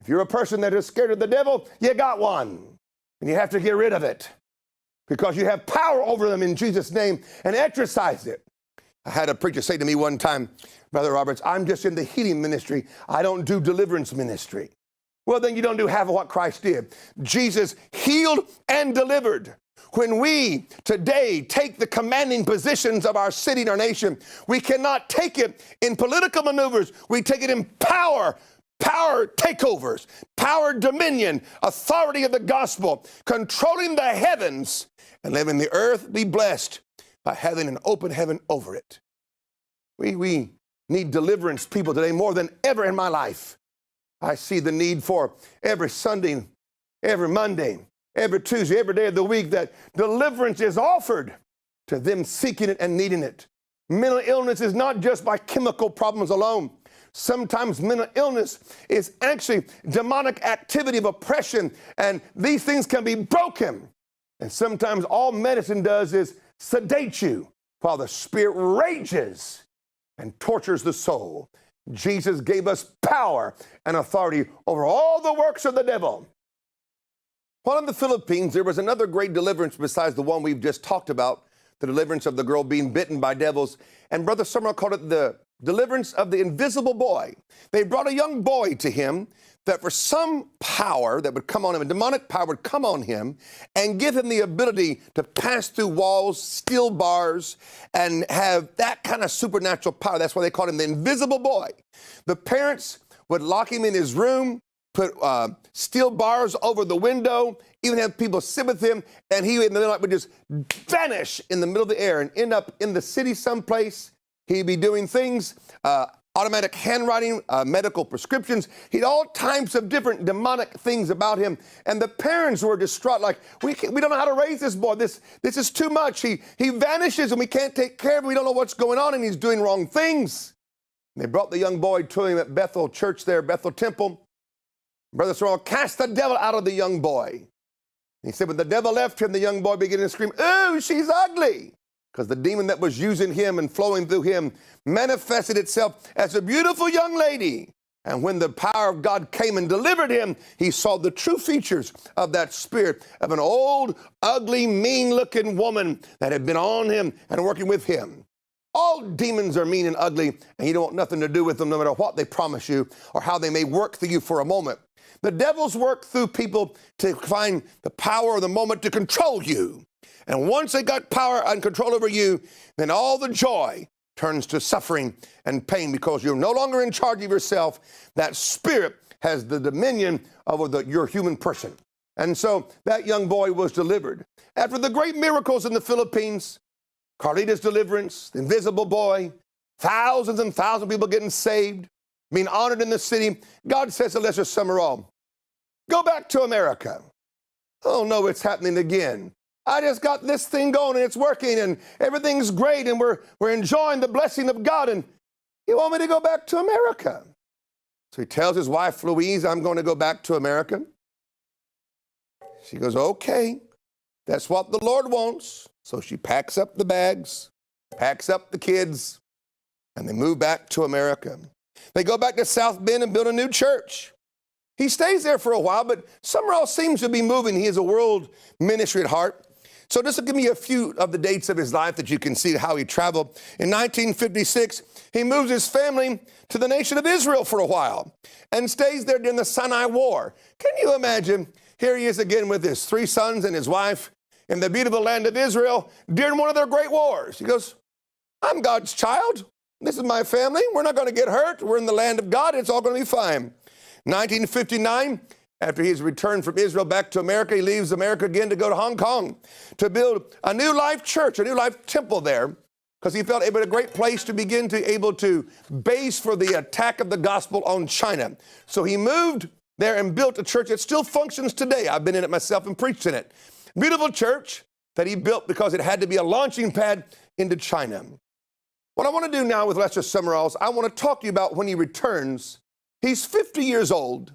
If you're a person that is scared of the devil, you got one. And you have to get rid of it because you have power over them in Jesus' name and exercise it. I had a preacher say to me one time, Brother Roberts, I'm just in the healing ministry. I don't do deliverance ministry. Well, then you don't do half of what Christ did. Jesus healed and delivered. When we today take the commanding positions of our city and our nation, we cannot take it in political maneuvers. We take it in power takeovers, power dominion, authority of the gospel, controlling the heavens and letting the earth be blessed by having an open heaven over it. We need deliverance people today more than ever in my life. I see the need for every Sunday, every Monday, every Tuesday, every day of the week that deliverance is offered to them seeking it and needing it. Mental illness is not just by chemical problems alone. Sometimes mental illness is actually demonic activity of oppression, and these things can be broken. And sometimes all medicine does is sedate you while the spirit rages and tortures the soul. Jesus gave us power and authority over all the works of the devil. While in the Philippines, there was another great deliverance besides the one we've just talked about, the deliverance of the girl being bitten by devils. And Brother Sumrall called it the deliverance of the invisible boy. They brought a young boy to him that for some power that would come on him, a demonic power would come on him and give him the ability to pass through walls, steel bars, and have that kind of supernatural power. That's why they called him the invisible boy. The parents would lock him in his room, put steel bars over the window, even have people sit with him, and he in the night would just vanish in the middle of the air and end up in the city someplace. He'd be doing things, automatic handwriting, medical prescriptions. He'd all types of different demonic things about him. And the parents were distraught, like, we don't know how to raise this boy. This is too much. He vanishes and we can't take care of him. We don't know what's going on and he's doing wrong things. And they brought the young boy to him at Bethel Church there, Bethel Temple. Brother Sumrall cast the devil out of the young boy. He said, when the devil left him, the young boy began to scream, "Ooh, she's ugly." Because the demon that was using him and flowing through him manifested itself as a beautiful young lady. And when the power of God came and delivered him, he saw the true features of that spirit of an old, ugly, mean-looking woman that had been on him and working with him. All demons are mean and ugly, and you don't want nothing to do with them no matter what they promise you or how they may work through you for a moment. The devils work through people to find the power of the moment to control you. And once they got power and control over you, then all the joy turns to suffering and pain because you're no longer in charge of yourself. That spirit has the dominion over your human person. And so that young boy was delivered. After the great miracles in the Philippines, Carlita's deliverance, the invisible boy, thousands and thousands of people getting saved, being honored in the city, God says to Lester Sumrall, go back to America. Oh no, it's happening again. I just got this thing going and it's working and everything's great and we're enjoying the blessing of God and you want me to go back to America. So he tells his wife, Louise, I'm going to go back to America. She goes, okay, that's what the Lord wants. So she packs up the bags, packs up the kids, and they move back to America. They go back to South Bend and build a new church. He stays there for a while, but Sumrall seems to be moving. He has a world ministry at heart. So this will give me a few of the dates of his life that you can see how he traveled. In 1956, he moves his family to the nation of Israel for a while and stays there during the Sinai War. Can you imagine? Here he is again with his 3 sons and his wife in the beautiful land of Israel during one of their great wars. He goes, I'm God's child. This is my family. We're not going to get hurt. We're in the land of God. It's all going to be fine. 1959, after he's returned from Israel back to America, he leaves America again to go to Hong Kong to build a new life church, a new life temple there, because he felt it was a great place to begin to able to base for the attack of the gospel on China. So he moved there and built a church that still functions today. I've been in it myself and preached in it. Beautiful church that he built because it had to be a launching pad into China. What I want to do now with Lester Sumrall is I want to talk to you about when he returns. He's 50 years old.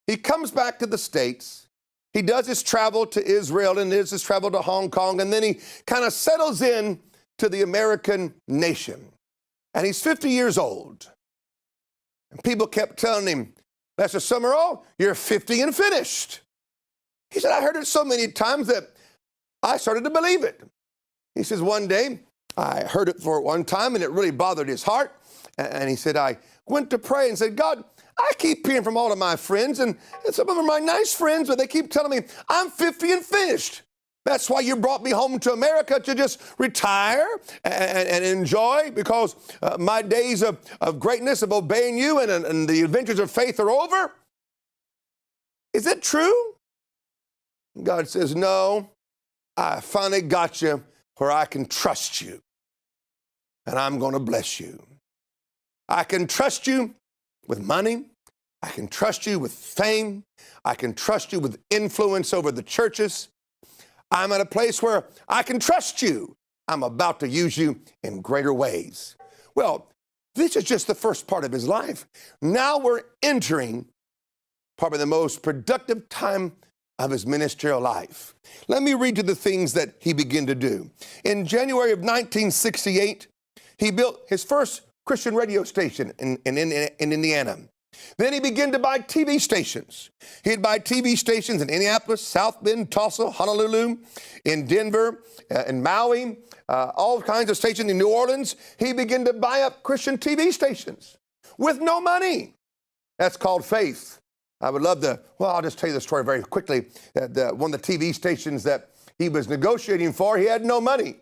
He comes back to the States. He does his travel to Israel and does his travel to Hong Kong, and then he kind of settles in to the American nation. And he's 50 years old. And people kept telling him, Lester Sumrall, you're 50 and finished. He said, I heard it so many times that I started to believe it. He says, one day, I heard it for one time, and it really bothered his heart. And he said, I went to pray and said, God, I keep hearing from all of my friends, and some of them are my nice friends, but they keep telling me I'm 50 and finished. That's why you brought me home to America, to just retire and enjoy, because my days of greatness, of obeying you and the adventures of faith are over. Is it true? God says, no, I finally got you where I can trust you, and I'm going to bless you. I can trust you with money. I can trust you with fame. I can trust you with influence over the churches. I'm at a place where I can trust you. I'm about to use you in greater ways. Well, this is just the first part of his life. Now we're entering probably the most productive time of his ministerial life. Let me read you the things that he began to do. In January of 1968, he built his first Christian radio station in Indiana. Then he began to buy TV stations. He'd buy TV stations in Indianapolis, South Bend, Tulsa, Honolulu, in Denver, in Maui, all kinds of stations in New Orleans. He began to buy up Christian TV stations with no money. That's called faith. I would love to, well, I'll just tell you the story very quickly. One of the TV stations that he was negotiating for, he had no money.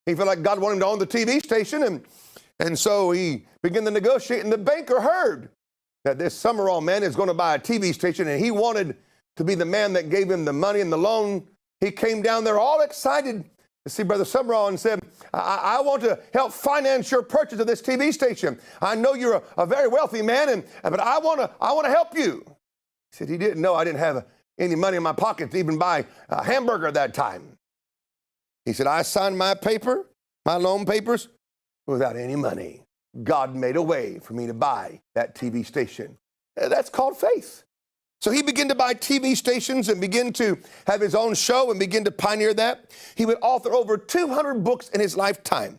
He felt like God wanted him to own the TV station, and so he began to negotiate, and the banker heard that this Sumrall man is going to buy a TV station, and he wanted to be the man that gave him the money and the loan. He came down there all excited to see Brother Sumrall and said, I want to help finance your purchase of this TV station. I know you're a very wealthy man, but I want to help you. He said he didn't know I didn't have any money in my pocket to even buy a hamburger at that time. He said, I signed my loan papers, without any money. God made a way for me to buy that TV station. That's called faith. So he began to buy TV stations and begin to have his own show and begin to pioneer that. He would author over 200 books in his lifetime.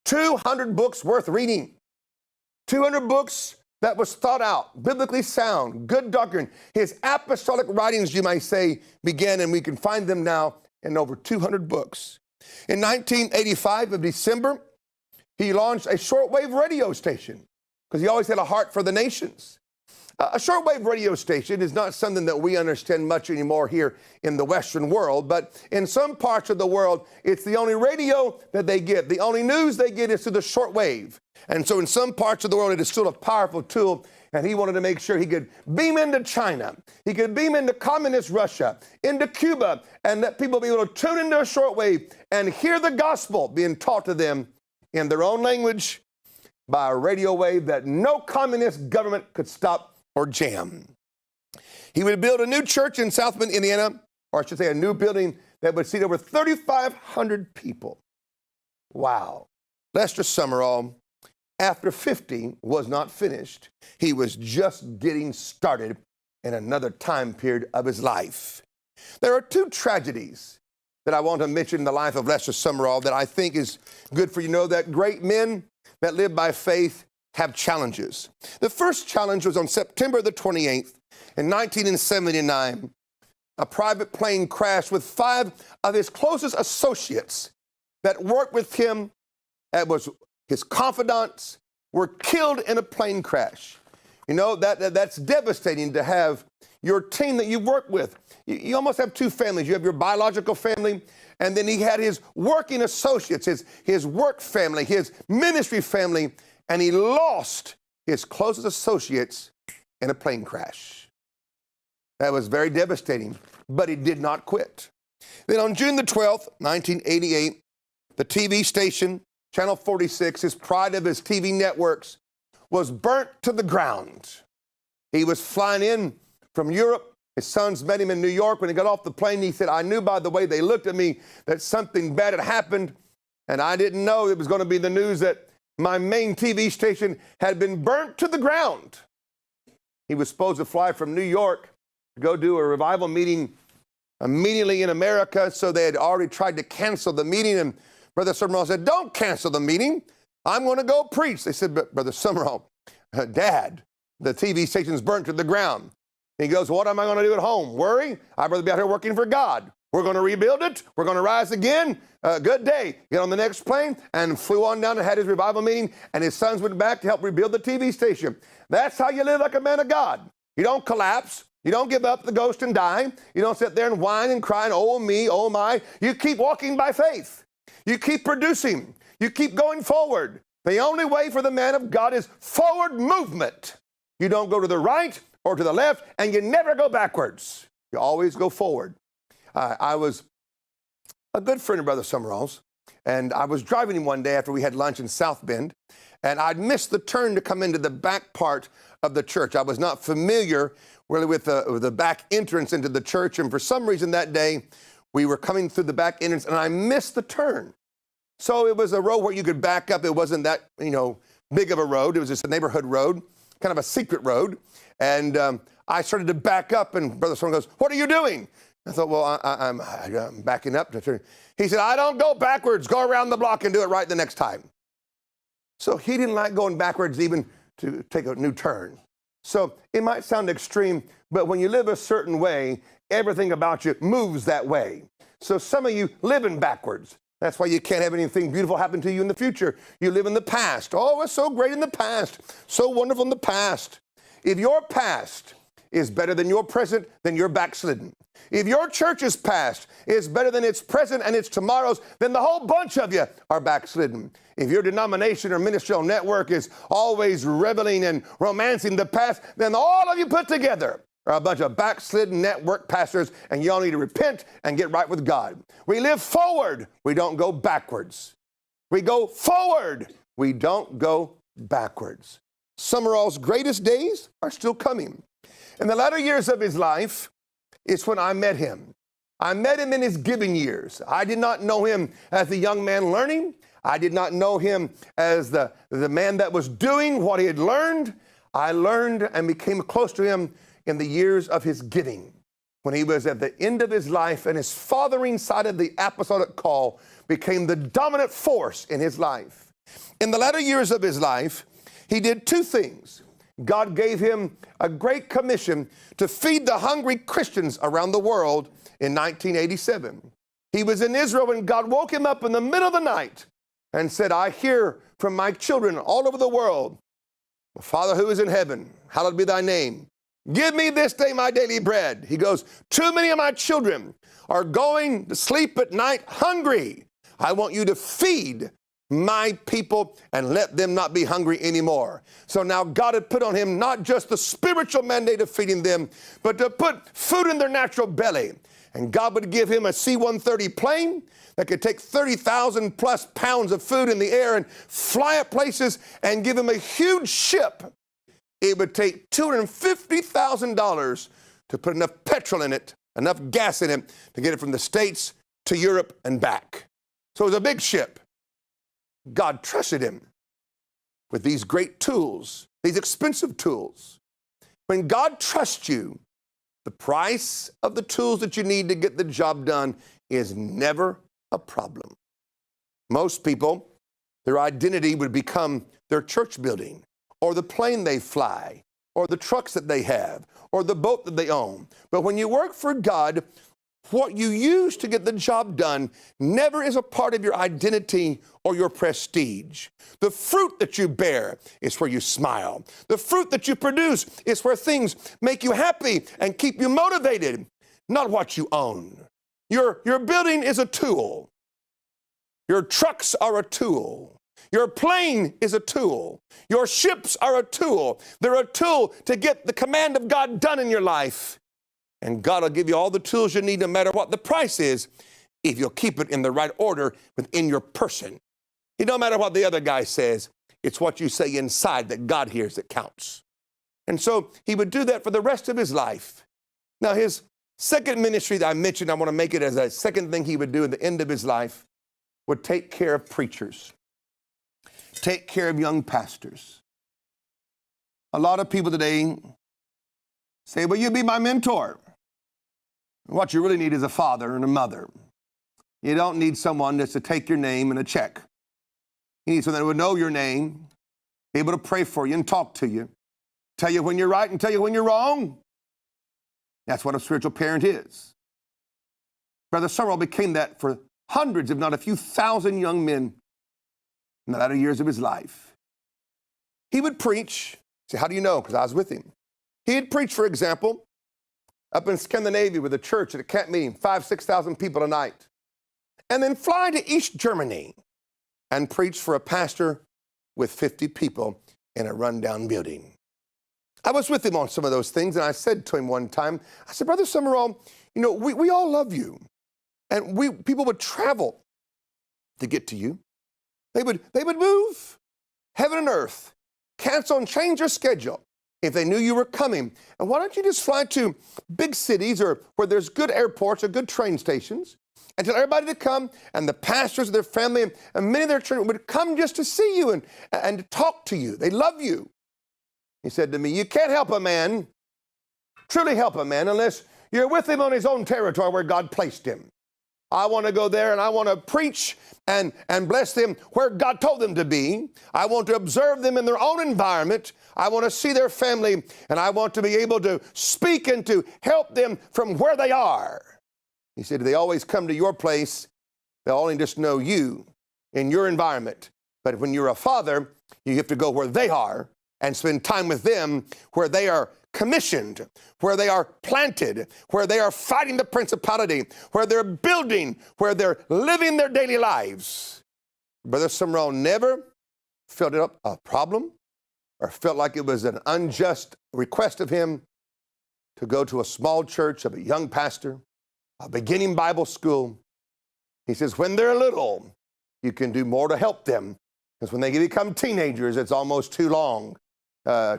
200 books worth reading. 200 books that was thought out, biblically sound, good doctrine. His apostolic writings, you might say, began, and we can find them now in over 200 books. In 1985 of December, he launched a shortwave radio station because he always had a heart for the nations. A shortwave radio station is not something that we understand much anymore here in the Western world, but in some parts of the world, it's the only radio that they get. The only news they get is through the shortwave. And so in some parts of the world, it is still a powerful tool, and he wanted to make sure he could beam into China. He could beam into communist Russia, into Cuba, and let people be able to tune into a shortwave and hear the gospel being taught to them in their own language by a radio wave that no communist government could stop or jam. He would build a new church in South Bend, Indiana, or I should say a new building that would seat over 3,500 people. Wow. Lester Sumrall, after 50, was not finished. He was just getting started in another time period of his life. There are two tragedies that I want to mention in the life of Lester Sumrall that I think is good for you to know, that great men that live by faith have challenges. The first challenge was on September the 28th in 1979. A private plane crashed with 5 of his closest associates that worked with him, that was his confidants, were killed in a plane crash. You know, that's devastating to have your team that you work with. You almost have two families. You have your biological family, and then he had his working associates, his work family, his ministry family, and he lost his closest associates in a plane crash. That was very devastating, but he did not quit. Then on June the 12th, 1988, the TV station, Channel 46, his pride of his TV networks, was burnt to the ground. He was flying in from Europe. His sons met him in New York. When he got off the plane, he said, I knew by the way they looked at me that something bad had happened, and I didn't know it was going to be the news that my main TV station had been burnt to the ground. He was supposed to fly from New York to go do a revival meeting immediately in America, so they had already tried to cancel the meeting, and Brother Sumrall said, don't cancel the meeting. I'm going to go preach. They said, but Brother Sumrall, Dad, the TV station's burnt to the ground. He goes, what am I going to do at home? Worry? I'd rather be out here working for God. We're going to rebuild it. We're going to rise again. Good day. Get on the next plane and flew on down and had his revival meeting, and his sons went back to help rebuild the TV station. That's how you live like a man of God. You don't collapse. You don't give up the ghost and die. You don't sit there and whine and cry and, oh me, oh my. You keep walking by faith. You keep producing. You keep going forward. The only way for the man of God is forward movement. You don't go to the right or to the left, and you never go backwards. You always go forward. I was a good friend of Brother Sumrall's, and I was driving him one day after we had lunch in South Bend, and I'd missed the turn to come into the back part of the church. I was not familiar really with the back entrance into the church, and for some reason that day, we were coming through the back entrance, and I missed the turn. So it was a road where you could back up. It wasn't that, big of a road. It was just a neighborhood road, kind of a secret road. And I started to back up, and Brother Sumrall goes, what are you doing? I thought, well, I'm backing up to turn. He said, I don't go backwards. Go around the block and do it right the next time. So he didn't like going backwards even to take a new turn. So it might sound extreme, but when you live a certain way, everything about you moves that way. So some of you living backwards. That's why you can't have anything beautiful happen to you in the future. You live in the past. Oh, it's so great in the past. So wonderful in the past. If your past is better than your present, then you're backslidden. If your church's past is better than its present and its tomorrows, then the whole bunch of you are backslidden. If your denomination or ministerial network is always reveling and romancing the past, then all of you put together are a bunch of backslidden network pastors, and you all need to repent and get right with God. We live forward. We don't go backwards. We go forward. We don't go backwards. Sumrall's greatest days are still coming. In the latter years of his life, it's when I met him. I met him in his giving years. I did not know him as the young man learning. I did not know him as the man that was doing what he had learned. I learned and became close to him in the years of his giving, when he was at the end of his life and his fathering side of the apostolic call became the dominant force in his life. In the latter years of his life, he did two things. God gave him a great commission to feed the hungry Christians around the world in 1987. He was in Israel when God woke him up in the middle of the night and said, I hear from my children all over the world, Father who is in heaven, hallowed be thy name. Give me this day my daily bread. He goes, too many of my children are going to sleep at night hungry. I want you to feed my people and let them not be hungry anymore. So now God had put on him not just the spiritual mandate of feeding them, but to put food in their natural belly. And God would give him a C-130 plane that could take 30,000 plus pounds of food in the air and fly up places, and give him a huge ship. It would take $250,000 to put enough petrol in it, enough gas in it, to get it from the States to Europe and back. So it was a big ship. God trusted him with these great tools, these expensive tools. When God trusts you, the price of the tools that you need to get the job done is never a problem. Most people, their identity would become their church building, or the plane they fly, or the trucks that they have, or the boat that they own. But when you work for God, what you use to get the job done never is a part of your identity or your prestige. The fruit that you bear is where you smile. The fruit that you produce is where things make you happy and keep you motivated, not what you own. Your building is a tool. Your trucks are a tool. Your plane is a tool. Your ships are a tool. They're a tool to get the command of God done in your life. And God will give you all the tools you need no matter what the price is, if you'll keep it in the right order within your person. It don't matter what the other guy says. It's what you say inside that God hears that counts. And so he would do that for the rest of his life. Now his second ministry that I mentioned, I want to make it as a second thing he would do at the end of his life, would take care of preachers. Take care of young pastors. A lot of people today say, well, you be my mentor. What you really need is a father and a mother. You don't need someone just to take your name and a check. You need someone that would know your name, be able to pray for you and talk to you, tell you when you're right and tell you when you're wrong. That's what a spiritual parent is. Brother Sumrall became that for hundreds, if not a few thousand young men in the latter years of his life. He would preach. Say, how do you know? Because I was with him. He'd preach, for example, up in Scandinavia with a church at a camp meeting, 5,000 to 6,000 people a night, and then fly to East Germany and preach for a pastor with 50 people in a rundown building. I was with him on some of those things, and I said to him one time, I said, Brother Sumrall, you know, we all love you. And people would travel to get to you. They would move heaven and earth, cancel and change their schedule if they knew you were coming. And why don't you just fly to big cities or where there's good airports or good train stations and tell everybody to come, and the pastors of their family and many of their children would come just to see you and to talk to you. They love you. He said to me, you can't help a man, truly help a man, unless you're with him on his own territory where God placed him. I want to go there and I want to preach and bless them where God told them to be. I want to observe them in their own environment. I want to see their family, and I want to be able to speak and to help them from where they are. He said, they always come to your place. They'll only just know you in your environment. But when you're a father, you have to go where they are and spend time with them where they are commissioned, where they are planted, where they are fighting the principality, where they're building, where they're living their daily lives. Brother Sumrall never felt it a problem or felt like it was an unjust request of him to go to a small church of a young pastor, a beginning Bible school. He says, when they're little, you can do more to help them, because when they become teenagers, it's almost too long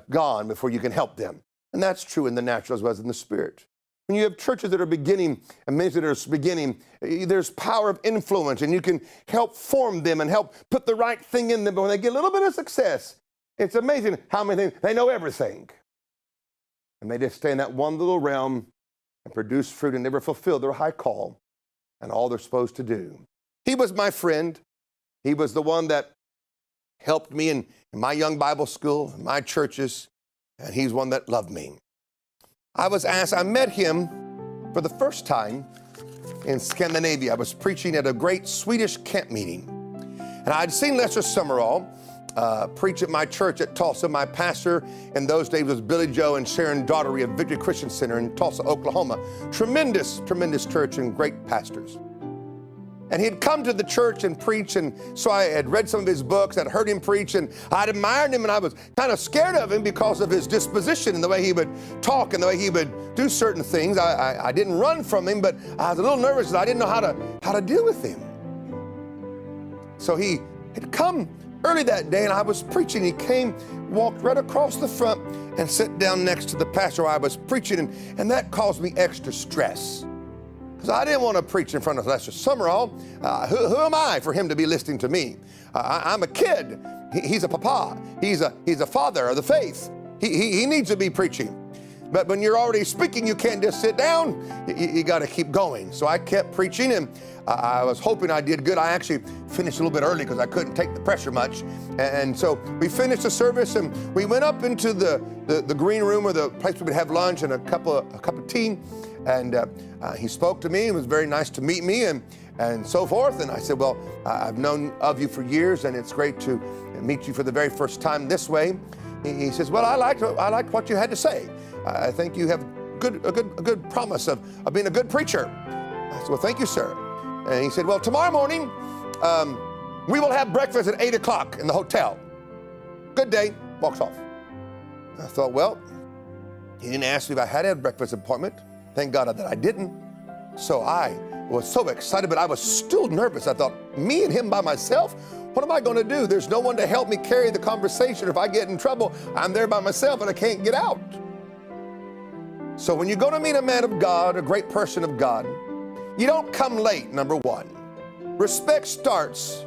gone before you can help them. And that's true in the natural as well as in the spirit. When you have churches that are beginning and ministries that are beginning, there's power of influence, and you can help form them and help put the right thing in them. But when they get a little bit of success, it's amazing how many things, they know everything. And they just stay in that one little realm and produce fruit and never fulfill their high call and all they're supposed to do. He was my friend. He was the one that helped me in my young Bible school, in my churches. And he's one that loved me. I met him for the first time in Scandinavia. I was preaching at a great Swedish camp meeting. And I'd seen Lester Sumrall preach at my church at Tulsa. My pastor in those days was Billy Joe and Sharon Daughtery of Victory Christian Center in Tulsa, Oklahoma. Tremendous, tremendous church and great pastors. And he'd come to the church and preach, and so I had read some of his books, I'd heard him preach, and I'd admired him, and I was kind of scared of him because of his disposition and the way he would talk and the way he would do certain things. I didn't run from him, but I was a little nervous because I didn't know how to deal with him. So he had come early that day, and I was preaching. He came, walked right across the front, and sat down next to the pastor while I was preaching, and that caused me extra stress. Because I didn't want to preach in front of Lester Sumrall. Who am I for him to be listening to me? I'm a kid. He's a papa. He's a father of the faith. He needs to be preaching. But when you're already speaking, you can't just sit down. You got to keep going. So I kept preaching, and I was hoping I did good. I actually finished a little bit early because I couldn't take the pressure much. And so we finished the service, and we went up into the green room, or the place we would have lunch and a cup of tea. And he spoke to me. It was very nice to meet me and so forth. And I said, well, I've known of you for years, and it's great to meet you for the very first time this way. He says, well, I liked what you had to say. I think you have a good promise of being a good preacher. I said, well, thank you, sir. And he said, well, tomorrow morning, we will have breakfast at 8 o'clock in the hotel. Good day. Walks off. I thought, well, he didn't ask me if I had a breakfast appointment. Thank God that I didn't. So I was so excited, but I was still nervous. I thought, me and him by myself? What am I going to do? There's no one to help me carry the conversation. If I get in trouble, I'm there by myself and I can't get out. So when you go to meet a man of God, a great person of God, you don't come late, number one. Respect starts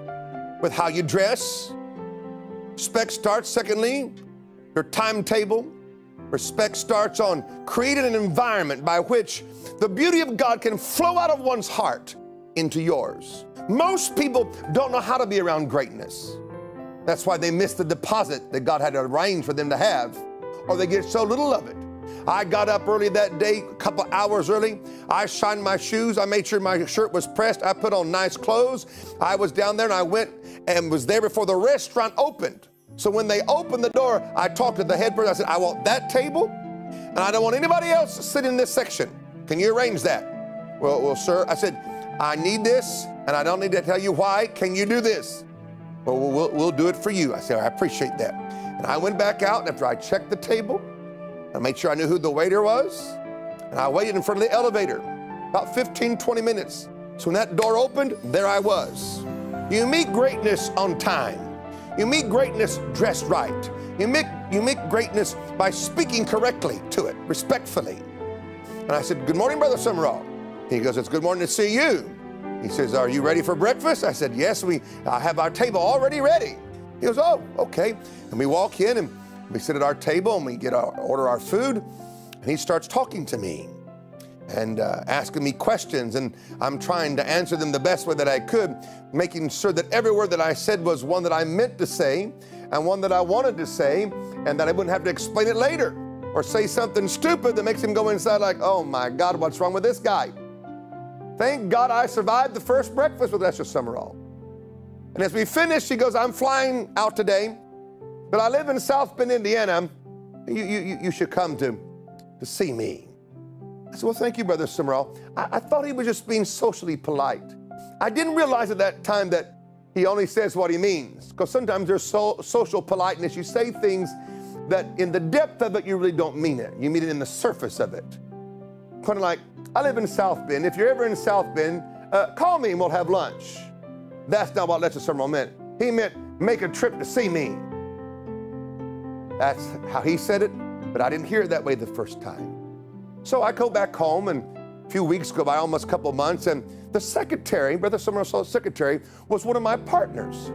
with how you dress. Respect starts, secondly, your timetable. Respect starts on creating an environment by which the beauty of God can flow out of one's heart into yours. Most people don't know how to be around greatness. That's why they miss the deposit that God had arranged for them to have, or they get so little of it. I got up early that day, a couple hours early. I shined my shoes. I made sure my shirt was pressed. I put on nice clothes. I was down there and I went and was there before the restaurant opened. So when they opened the door, I talked to the head person. I said, I want that table and I don't want anybody else sitting in this section. Can you arrange that? Well, sir, I said, I need this and I don't need to tell you why. Can you do this? Well, we'll do it for you. I said, I appreciate that. And I went back out, and after I checked the table, I made sure I knew who the waiter was, and I waited in front of the elevator about 15, 20 minutes. So when that door opened, there I was. You meet greatness on time. You meet greatness dressed right. You meet greatness by speaking correctly to it, respectfully. And I said, good morning, Brother Sumrall. He goes, it's good morning to see you. He says, are you ready for breakfast? I said, yes, I have our table already ready. He goes, oh, okay. And we walk in and we sit at our table and we order our food. And he starts talking to me and asking me questions. And I'm trying to answer them the best way that I could, making sure that every word that I said was one that I meant to say and one that I wanted to say, and that I wouldn't have to explain it later or say something stupid that makes him go inside like, oh my God, what's wrong with this guy? Thank God I survived the first breakfast with Lester Sumrall. And as we finished, he goes, I'm flying out today, but I live in South Bend, Indiana. You should come to see me. I said, well, thank you, Brother Sumrall. I thought he was just being socially polite. I didn't realize at that time that he only says what he means, because sometimes there's social politeness. You say things that in the depth of it, you really don't mean it. You mean it in the surface of it. Kind of like, I live in South Bend. If you're ever in South Bend, call me and we'll have lunch. That's not what Lester Sumrall meant. He meant make a trip to see me. That's how he said it, but I didn't hear it that way the first time. So I go back home, and a few weeks go by, almost a couple of months, and the secretary, Brother Sumrall's secretary, was one of my partners.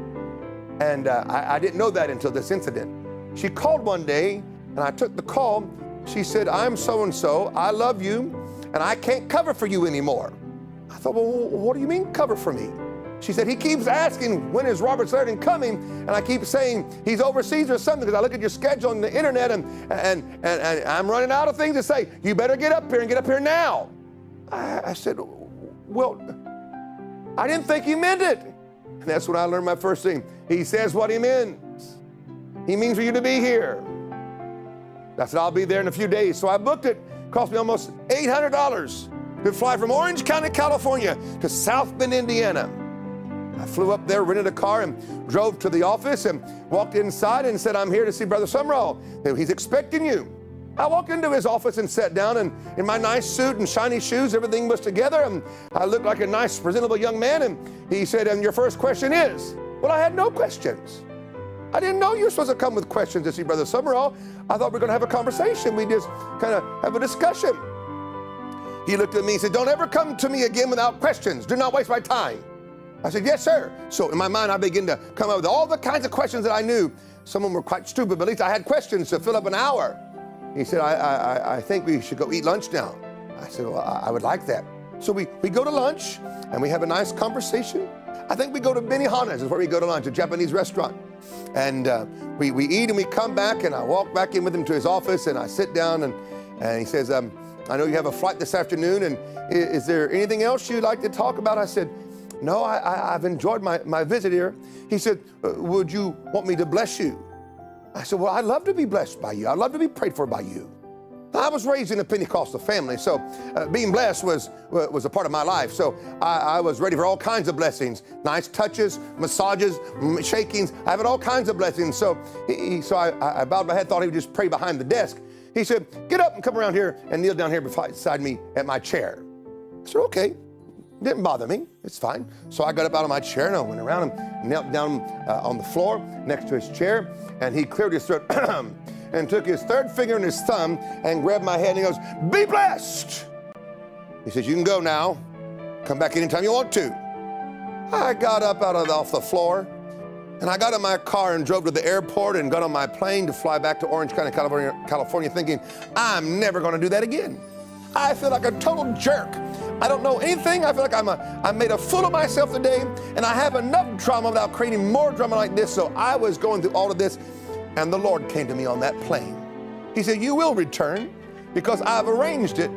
And I didn't know that until this incident. She called one day, and I took the call. She said, I'm so-and-so, I love you, and I can't cover for you anymore. I thought, well, what do you mean cover for me? She said, he keeps asking, when is Robert Slayton coming? And I keep saying, he's overseas or something, because I look at your schedule on the internet and I'm running out of things to say. You better get up here and get up here now. I said, well, I didn't think he meant it. And that's when I learned my first thing. He says what he means. He means for you to be here. I said, I'll be there in a few days. So I booked it. Cost me almost $800 to fly from Orange County, California to South Bend, Indiana. I flew up there, rented a car, and drove to the office and walked inside and said, I'm here to see Brother Sumrall. He's expecting you. I walked into his office and sat down, and in my nice suit and shiny shoes, everything was together, and I looked like a nice, presentable young man, and he said, and your first question is? Well, I had no questions. I didn't know you were supposed to come with questions to see Brother Sumrall. I thought we were going to have a conversation. We just kind of have a discussion. He looked at me and said, don't ever come to me again without questions. Do not waste my time. I said, yes, sir. So in my mind, I began to come up with all the kinds of questions that I knew. Some of them were quite stupid, but at least I had questions to fill up an hour. He said, I think we should go eat lunch now. I said, well, I would like that. So we go to lunch, and we have a nice conversation. I think we go to Benihana's is where we go to lunch, a Japanese restaurant. And we eat and we come back, and I walk back in with him to his office, and I sit down, and he says, I know you have a flight this afternoon, and is there anything else you'd like to talk about? I said, no, I've enjoyed my visit here. He said, would you want me to bless you? I said, well, I'd love to be blessed by you. I'd love to be prayed for by you. I was raised in a Pentecostal family, so being blessed was a part of my life. So I was ready for all kinds of blessings, nice touches, massages, shakings. I had all kinds of blessings. So I bowed my head, thought he would just pray behind the desk. He said, get up and come around here and kneel down here beside me at my chair. I said, okay. Didn't bother me. It's fine. So I got up out of my chair and I went around and knelt down on the floor next to his chair, and he cleared his throat and took his third finger and his thumb and grabbed my head and he goes, be blessed. He says, you can go now. Come back anytime you want to. I got up off the floor, and I got in my car and drove to the airport and got on my plane to fly back to Orange County, California, thinking, I'm never going to do that again. I feel like a total jerk. I don't know anything. I feel like I made a fool of myself today, and I have enough drama without creating more drama like this. So I was going through all of this, and the Lord came to me on that plane. He said, you will return. because I've arranged it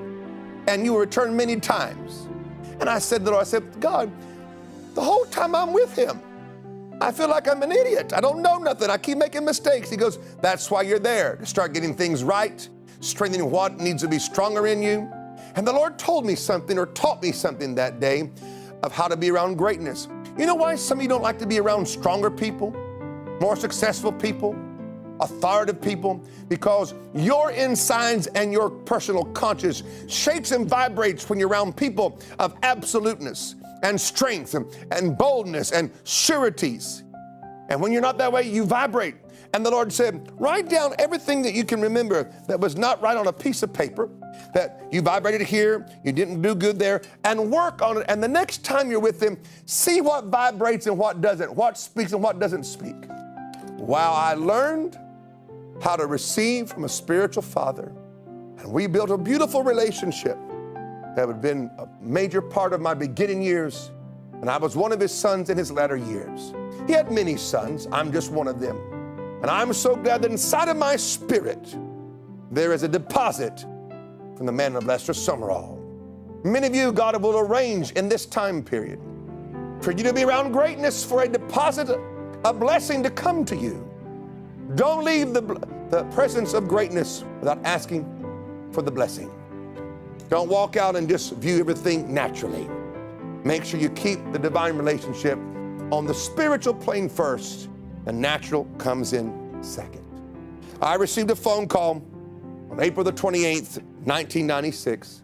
and you will return many times. And I said to the Lord, I said, God, the whole time I'm with him, I feel like I'm an idiot. I don't know nothing. I keep making mistakes. He goes, that's why you're there, to start getting things right, strengthening what needs to be stronger in you. And the Lord told me something, or taught me something that day, of how to be around greatness. You know why some of you don't like to be around stronger people, more successful people, authoritative people? Because your insides and your personal conscience shakes and vibrates when you're around people of absoluteness and strength and boldness and sureties. And when you're not that way, you vibrate. And the Lord said, write down everything that you can remember that was not right on a piece of paper, that you vibrated here, you didn't do good there, and work on it. And the next time you're with him, see what vibrates and what doesn't, what speaks and what doesn't speak. Wow, I learned how to receive from a spiritual father. And we built a beautiful relationship that had been a major part of my beginning years. And I was one of his sons in his latter years. He had many sons. I'm just one of them. And I'm so glad that inside of my spirit, there is a deposit from the man of Lester Sumrall. Many of you, God will arrange in this time period for you to be around greatness, for a deposit, a blessing to come to you. Don't leave the presence of greatness without asking for the blessing. Don't walk out and just view everything naturally. Make sure you keep the divine relationship on the spiritual plane first. The natural comes in second. I received a phone call on April the 28th, 1996.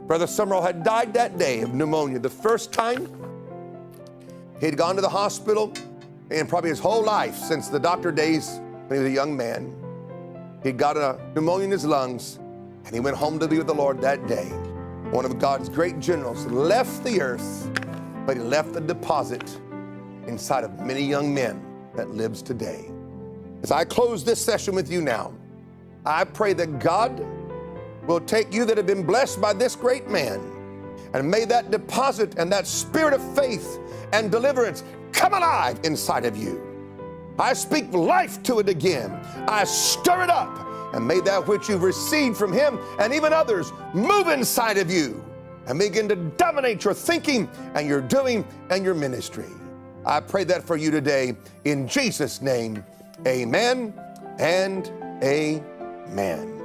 Brother Sumrall had died that day of pneumonia. The first time he had gone to the hospital in probably his whole life since the doctor days when he was a young man. He'd got a pneumonia in his lungs, and he went home to be with the Lord that day. One of God's great generals left the earth, but he left a deposit inside of many young men that lives today. As I close this session with you now, I pray that God will take you that have been blessed by this great man, and may that deposit and that spirit of faith and deliverance come alive inside of you. I speak life to it again. I stir it up, and may that which you've received from him and even others move inside of you and begin to dominate your thinking and your doing and your ministry. I pray that for you today in Jesus' name. Amen and amen.